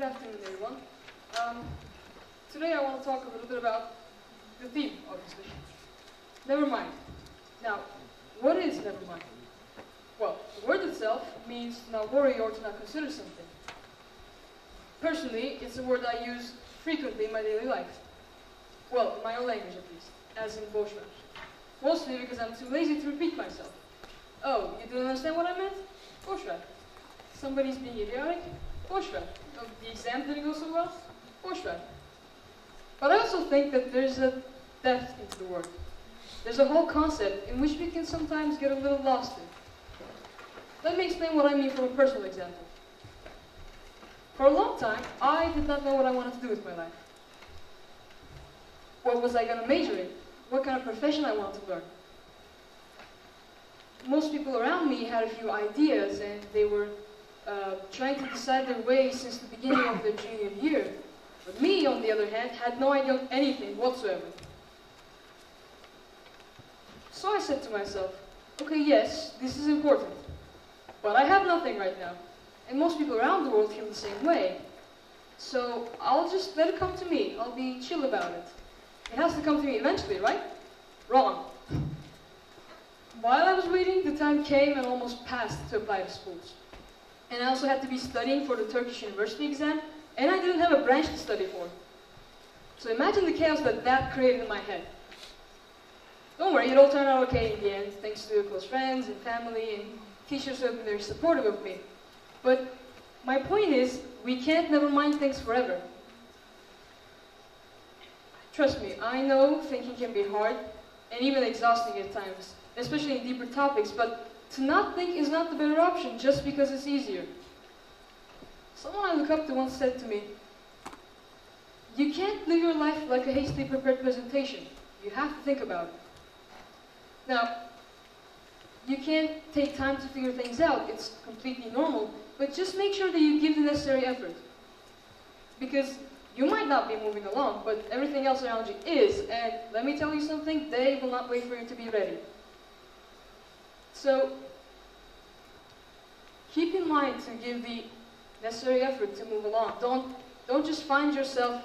afternoon, everyone. Today I want to talk a little bit about the theme, obviously. Nevermind. Now, what is nevermind? Well, the word itself means to not worry or to not consider something. Personally, it's a word I use frequently in my daily life. Well, in my own language at least, as in boşver. Mostly because I'm too lazy to repeat myself. Oh, you didn't understand what I meant? Boşver. Somebody's being idiotic? Boşver. Oh, the exam didn't go so well? Boşver. But I also think that there's a depth into the word. There's a whole concept in which we can sometimes get a little lost in. Let me explain what I mean from a personal example. For a long time, I did not know what I wanted to do with my life. What was I going to major in? What kind of profession I wanted to learn? Most people around me had a few ideas and they were trying to decide their way since the beginning of their junior year. But me, on the other hand, had no idea of anything whatsoever. So I said to myself, okay, yes, this is important, but I have nothing right now. And most people around the world feel the same way. So I'll just let it come to me. I'll be chill about it. It has to come to me eventually, right? Wrong. While I was waiting, the time came and almost passed to apply to schools. And I also had to be studying for the Turkish university exam, and I didn't have a branch to study for. So imagine the chaos that created in my head. Don't worry, it all turned out okay in the end, thanks to close friends and family and teachers who have been very supportive of me. But my point is, we can't never mind things forever. Trust me, I know thinking can be hard and even exhausting at times, especially in deeper topics, but to not think is not the better option just because it's easier. Someone I look up to once said to me, you can't live your life like a hastily prepared presentation. You have to think about it. Now, you can't take time to figure things out. It's completely normal, but just make sure that you give the necessary effort. Because you might not be moving along, but everything else around you is, and let me tell you something, they will not wait for you to be ready. So, keep in mind to give the necessary effort to move along. Don't just find yourself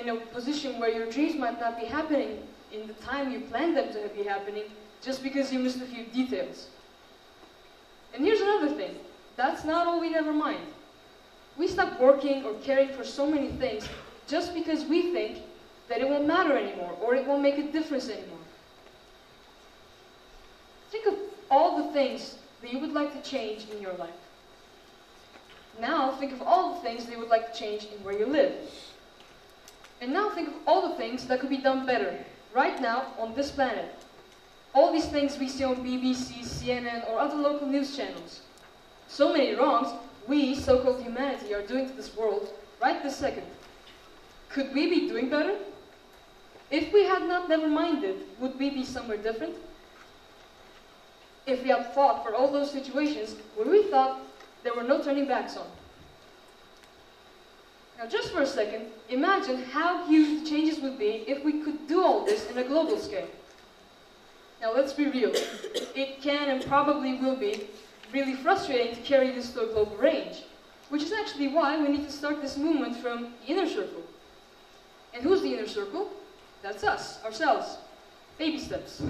in a position where your dreams might not be happening in the time you planned them to be happening, just because you missed a few details. And here's another thing. That's not all we never mind. We stop working or caring for so many things just because we think that it won't matter anymore or it won't make a difference anymore. Think of all the things that you would like to change in your life. Now think of all the things that you would like to change in where you live. And now think of all the things that could be done better right now on this planet. All these things we see on BBC, CNN, or other local news channels. So many wrongs we, so-called humanity, are doing to this world right this second. Could we be doing better? If we had not never minded, would we be somewhere different? If we had fought for all those situations where we thought there were no turning backs on. Now just for a second, imagine how huge the changes would be if we could do all this in a global scale. Now let's be real, it can and probably will be really frustrating to carry this to a global range, which is actually why we need to start this movement from the inner circle. And who's the inner circle? That's us, ourselves. Baby steps.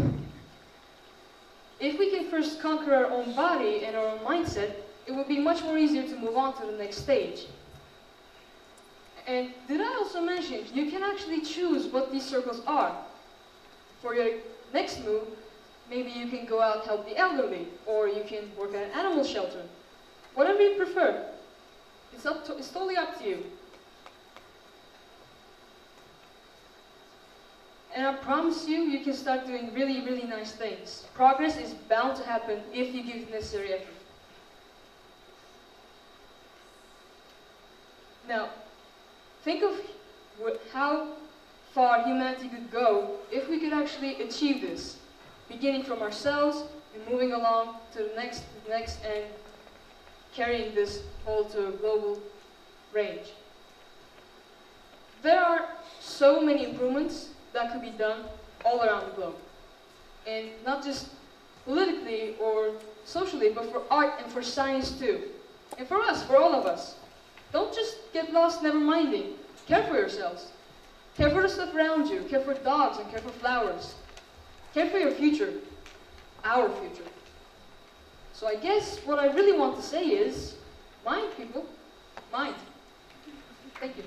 If we can first conquer our own body and our own mindset, it will be much more easier to move on to the next stage. And did I also mention, you can actually choose what these circles are. For your next move, maybe you can go out and help the elderly, or you can work at an animal shelter. Whatever you prefer. It's totally up to you. And I promise you, you can start doing really, really nice things. Progress is bound to happen if you give the necessary effort. Now, think of how far humanity could go if we could actually achieve this, beginning from ourselves and moving along to the next, and carrying this whole to a global range. There are so many improvements that could be done all around the globe. And not just politically or socially, but for art and for science too. And for us, for all of us. Don't just get lost never minding. Care for yourselves. Care for the stuff around you. Care for dogs and care for flowers. Care for your future. Our future. So I guess what I really want to say is, mind, people. Mind. Thank you.